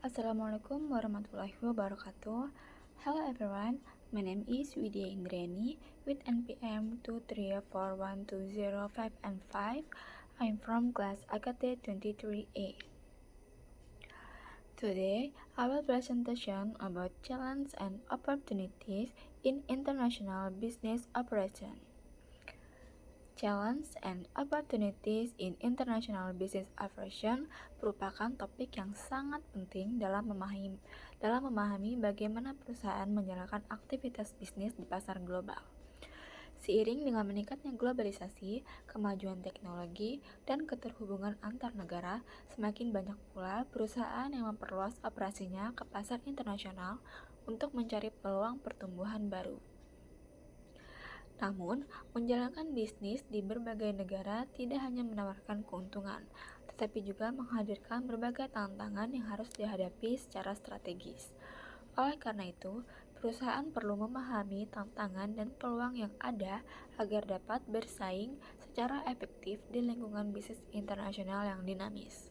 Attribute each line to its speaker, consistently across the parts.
Speaker 1: Assalamualaikum warahmatullahi wabarakatuh. Hello everyone, my name is Widya Indrani with NPM 2341205 and 5. I'm from class Agate 23A. Today, I will presentation about challenges and opportunities in international business operation. Challenge and opportunities in international business operation merupakan topik yang sangat penting dalam memahami bagaimana perusahaan menjalankan aktivitas bisnis di pasar global. Seiring dengan meningkatnya globalisasi, kemajuan teknologi, dan keterhubungan antar negara, semakin banyak pula perusahaan yang memperluas operasinya ke pasar internasional untuk mencari peluang pertumbuhan baru. Namun, menjalankan bisnis di berbagai negara tidak hanya menawarkan keuntungan, tetapi juga menghadirkan berbagai tantangan yang harus dihadapi secara strategis. Oleh karena itu, perusahaan perlu memahami tantangan dan peluang yang ada agar dapat bersaing secara efektif di lingkungan bisnis internasional yang dinamis.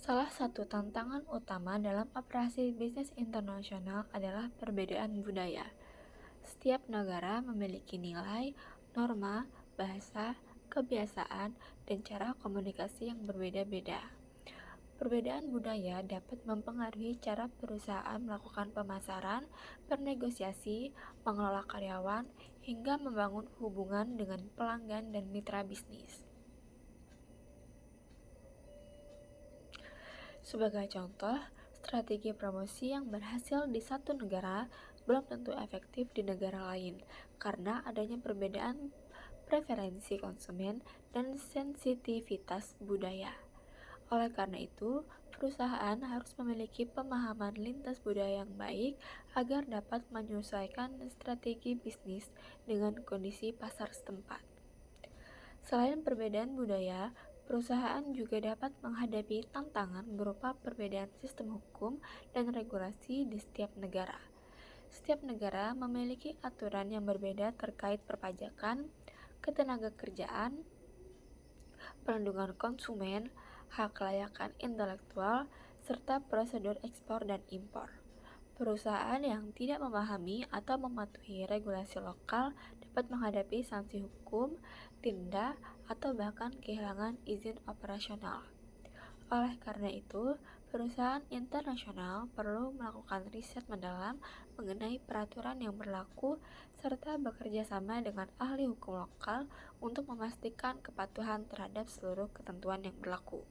Speaker 1: Salah satu tantangan utama dalam operasi bisnis internasional adalah perbedaan budaya. Setiap negara memiliki nilai, norma, bahasa, kebiasaan, dan cara komunikasi yang berbeda-beda. Perbedaan budaya dapat mempengaruhi cara perusahaan melakukan pemasaran, bernegosiasi, mengelola karyawan, hingga membangun hubungan dengan pelanggan dan mitra bisnis. Sebagai contoh, strategi promosi yang berhasil di satu negara belum tentu efektif di negara lain karena adanya perbedaan preferensi konsumen dan sensitivitas budaya. Oleh karena itu, perusahaan harus memiliki pemahaman lintas budaya yang baik agar dapat menyesuaikan strategi bisnis dengan kondisi pasar setempat. Selain perbedaan budaya, perusahaan juga dapat menghadapi tantangan berupa perbedaan sistem hukum dan regulasi di setiap negara. Setiap negara memiliki aturan yang berbeda terkait perpajakan, ketenagakerjaan, perlindungan konsumen, hak kelayakan intelektual, serta prosedur ekspor dan impor. Perusahaan yang tidak memahami atau mematuhi regulasi lokal dapat menghadapi sanksi hukum, denda, atau bahkan kehilangan izin operasional. Oleh karena itu, perusahaan internasional perlu melakukan riset mendalam mengenai peraturan yang berlaku serta bekerja sama dengan ahli hukum lokal untuk memastikan kepatuhan terhadap seluruh ketentuan yang berlaku.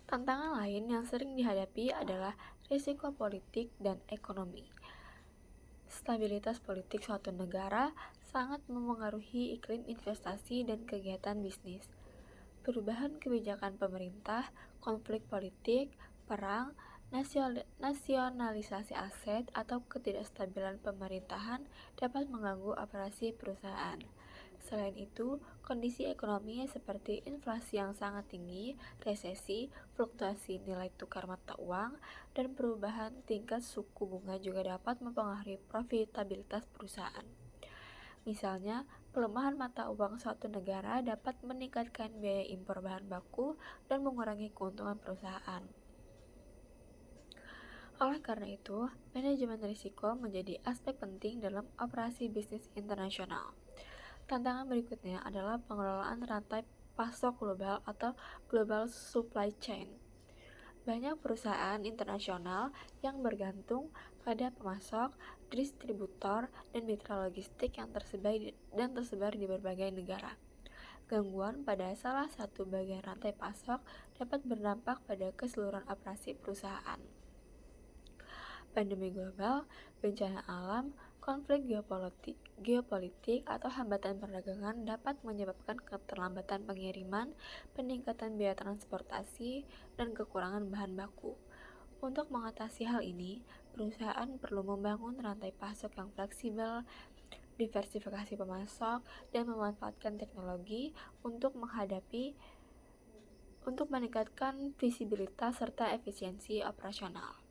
Speaker 1: Tantangan lain yang sering dihadapi adalah risiko politik dan ekonomi. Stabilitas politik suatu negara sangat memengaruhi iklim investasi dan kegiatan bisnis. Perubahan kebijakan pemerintah, konflik politik, perang, nasionalisasi aset, atau ketidakstabilan pemerintahan dapat mengganggu operasi perusahaan. Selain itu, kondisi ekonomi seperti inflasi yang sangat tinggi, resesi, fluktuasi nilai tukar mata uang, dan perubahan tingkat suku bunga juga dapat mempengaruhi profitabilitas perusahaan. Misalnya, pelemahan mata uang suatu negara dapat meningkatkan biaya impor bahan baku dan mengurangi keuntungan perusahaan. Oleh karena itu, manajemen risiko menjadi aspek penting dalam operasi bisnis internasional. Tantangan berikutnya adalah pengelolaan rantai pasok global atau global supply chain. Banyak perusahaan internasional yang bergantung pada pemasok, distributor, dan mitra logistik yang tersebar di berbagai negara. Gangguan pada salah satu bagian rantai pasok dapat berdampak pada keseluruhan operasi perusahaan. Pandemi global, bencana alam, konflik geopolitik atau hambatan perdagangan dapat menyebabkan keterlambatan pengiriman, peningkatan biaya transportasi, dan kekurangan bahan baku. Untuk mengatasi hal ini, perusahaan perlu membangun rantai pasok yang fleksibel, diversifikasi pemasok, dan memanfaatkan teknologi untuk meningkatkan visibilitas serta efisiensi operasional.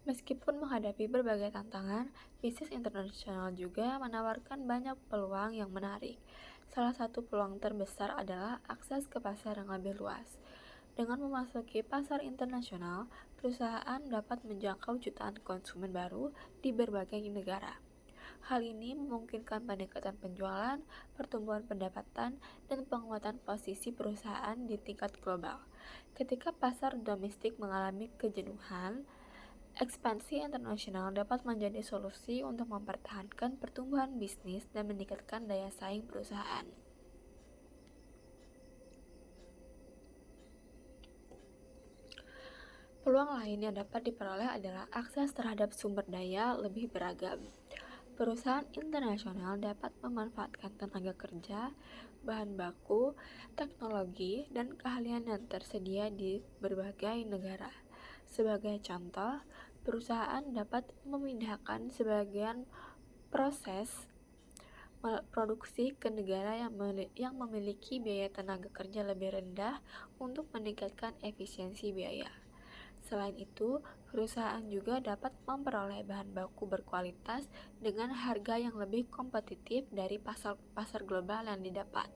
Speaker 1: Meskipun menghadapi berbagai tantangan, bisnis internasional juga menawarkan banyak peluang yang menarik. Salah satu peluang terbesar adalah akses ke pasar yang lebih luas. Dengan memasuki pasar internasional, perusahaan dapat menjangkau jutaan konsumen baru di berbagai negara. Hal ini memungkinkan peningkatan penjualan, pertumbuhan pendapatan, dan penguatan posisi perusahaan di tingkat global. Ketika pasar domestik mengalami kejenuhan, ekspansi internasional dapat menjadi solusi untuk mempertahankan pertumbuhan bisnis dan meningkatkan daya saing perusahaan. Peluang lain yang dapat diperoleh adalah akses terhadap sumber daya lebih beragam. Perusahaan internasional dapat memanfaatkan tenaga kerja, bahan baku, teknologi, dan keahlian yang tersedia di berbagai negara. Sebagai contoh, perusahaan dapat memindahkan sebagian proses produksi ke negara yang memiliki biaya tenaga kerja lebih rendah untuk meningkatkan efisiensi biaya. Selain itu, perusahaan juga dapat memperoleh bahan baku berkualitas dengan harga yang lebih kompetitif dari pasar global yang didapat.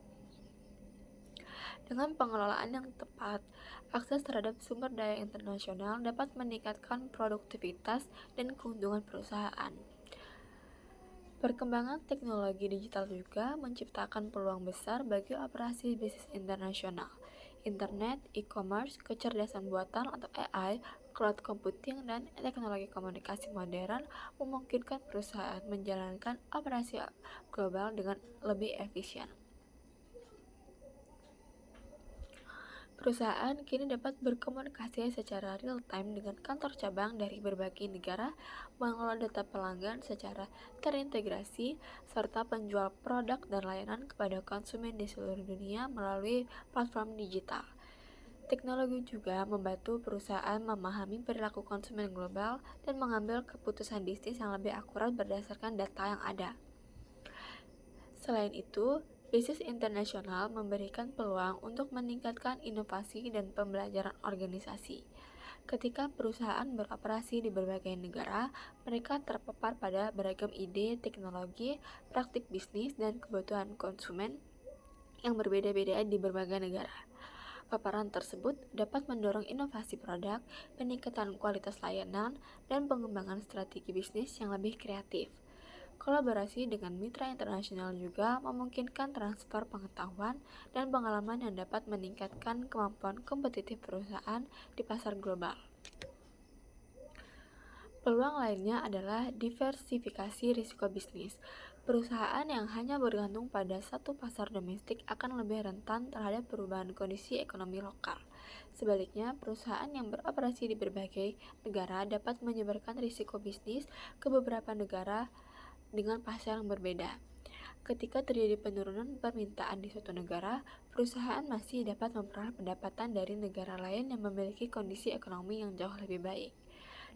Speaker 1: Dengan pengelolaan yang tepat, akses terhadap sumber daya internasional dapat meningkatkan produktivitas dan keuntungan perusahaan. Perkembangan teknologi digital juga menciptakan peluang besar bagi operasi bisnis internasional. Internet, e-commerce, kecerdasan buatan atau AI, cloud computing, dan teknologi komunikasi modern memungkinkan perusahaan menjalankan operasi global dengan lebih efisien. Perusahaan kini dapat berkomunikasi secara real-time dengan kantor cabang dari berbagai negara, mengelola data pelanggan secara terintegrasi, serta penjual produk dan layanan kepada konsumen di seluruh dunia melalui platform digital. Teknologi juga membantu perusahaan memahami perilaku konsumen global dan mengambil keputusan bisnis yang lebih akurat berdasarkan data yang ada. Selain itu, bisnis internasional memberikan peluang untuk meningkatkan inovasi dan pembelajaran organisasi. Ketika perusahaan beroperasi di berbagai negara, mereka terpapar pada beragam ide, teknologi, praktik bisnis, dan kebutuhan konsumen yang berbeda-beda di berbagai negara. Paparan tersebut dapat mendorong inovasi produk, peningkatan kualitas layanan, dan pengembangan strategi bisnis yang lebih kreatif. Kolaborasi dengan mitra internasional juga memungkinkan transfer pengetahuan dan pengalaman yang dapat meningkatkan kemampuan kompetitif perusahaan di pasar global. Peluang lainnya adalah diversifikasi risiko bisnis. Perusahaan yang hanya bergantung pada satu pasar domestik akan lebih rentan terhadap perubahan kondisi ekonomi lokal. Sebaliknya, perusahaan yang beroperasi di berbagai negara dapat menyebarkan risiko bisnis ke beberapa negara dengan pasar yang berbeda. Ketika terjadi penurunan permintaan di suatu negara, perusahaan masih dapat memperoleh pendapatan dari negara lain yang memiliki kondisi ekonomi yang jauh lebih baik.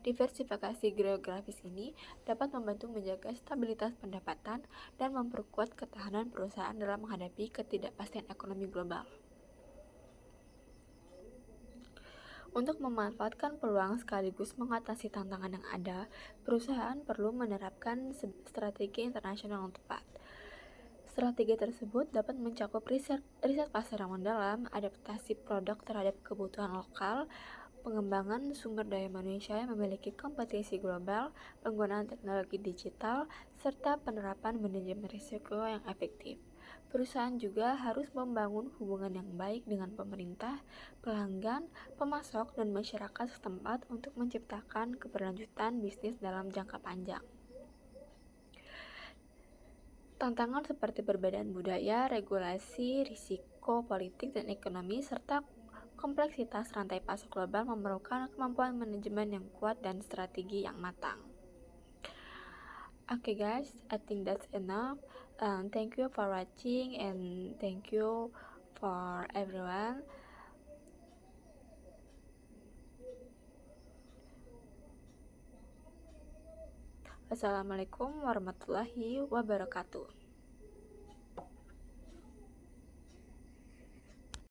Speaker 1: Diversifikasi geografis ini dapat membantu menjaga stabilitas pendapatan dan memperkuat ketahanan perusahaan dalam menghadapi ketidakpastian ekonomi global. Untuk memanfaatkan peluang sekaligus mengatasi tantangan yang ada, perusahaan perlu menerapkan strategi internasional yang tepat. Strategi tersebut dapat mencakup riset pasar yang mendalam, adaptasi produk terhadap kebutuhan lokal, pengembangan sumber daya manusia yang memiliki kompetisi global, penggunaan teknologi digital, serta penerapan manajemen risiko yang efektif. Perusahaan juga harus membangun hubungan yang baik dengan pemerintah, pelanggan, pemasok, dan masyarakat setempat untuk menciptakan keberlanjutan bisnis dalam jangka panjang. Tantangan seperti perbedaan budaya, regulasi, risiko politik dan ekonomi, serta kompleksitas rantai pasok global memerlukan kemampuan manajemen yang kuat dan strategi yang matang. Okay guys, I think that's enough. Thank you for watching and thank you for everyone. Wassalamualaikum warahmatullahi wabarakatuh.